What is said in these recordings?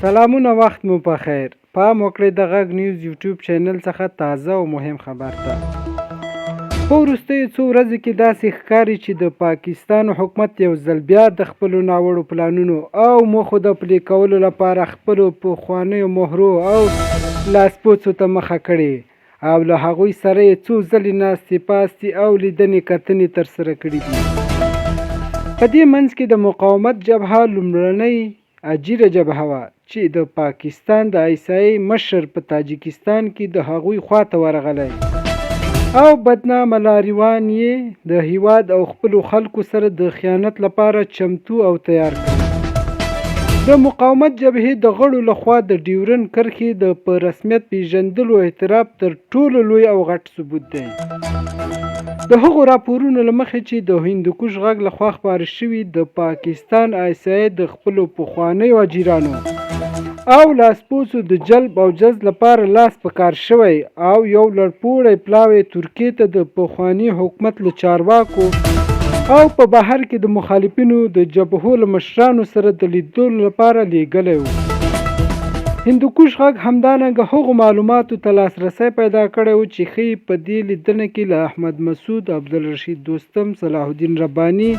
سلامونه وخت مو په خیر. پام وکړئ د غږ نیوز یوټیوب چینل څخه تازه او مهم خبر ته. په وروستیو څو ورځو کې داسې ښکاري چې د پاکستان حکومت یو ځل بیا د خپلو ناوړو پلانونو او موخو د پلي کولو لپاره خپلو پخوانیو مهرو او لاسپوڅو ته مخه کړې او له هغوی سره یې څو ځلې ناستې پاستې او لیدنې کتنې ترسره کړي دي. په دې منځ کې د مقاومت جبهه لومړنۍ اجیره جبهه وه چې د پاکستان د ایسایي مشر په تاجکستان کې د هغوی خواته ورغلی او بدنامه لاریوان یې د هیواد او خپلو خلکو سره د خیانت لپاره چمتو او تیار کړ. د مقاومت جبهې د غړو لخوا د ډیورنډ کرښې د په رسمیت پیژندلو اعتراف تر ټولو لوی او غټ ثبوت دی. د هغو راپورونو له مخې چې د هندوکش غږ لخوا خپاره شوي د پاکستان ایسایي د خپلو پخوانیو اجیرانو او لاسپوڅو د جلب او جذب لپاره لاس په کار شوی او یو لړپوړی پلاوی ترکیې ته د پخواني حکومت له چارواکو او په بهر کې د مخالفینو د جبهو له مشرانو سره د لیدلو لپاره لیږلی و. هندوکش غږ همدارنګه هغو معلوماتو ته لاسرسی پیدا کړی و چې ښیي په دې لیدنه کې له احمد مسعود، عبدالرشید دوستم، صلاح الدین رباني،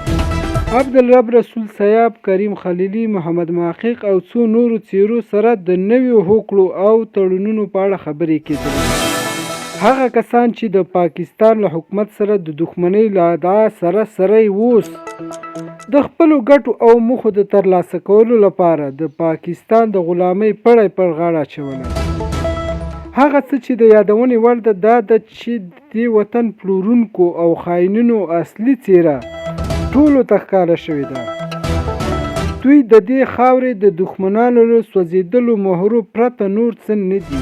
عبدالرب رسول سیاب، کریم خلیلي، محمد محقق او څو نورو څیرو سره د نویو هوکړو او تړونونو په اړه خبرې کېدلې. هغه کسان چې د پاکستان له حکومت سره د دښمنۍ له ادعا سره اوس د خپلو ګټو او موخو د ترلاسه کولو لپاره د پاکستان د غلامۍ پړی پر غاړه اچولی. هغه څه چې د یادونې وړ ده دا ده چې د وطن پلورونکو او خاینینو اصلي څیره ټولو ته ښکاره شوې ده. دوی د دې خاورې د دښمنانو له سوځېدلو مهرو پرته نور څه نه دي.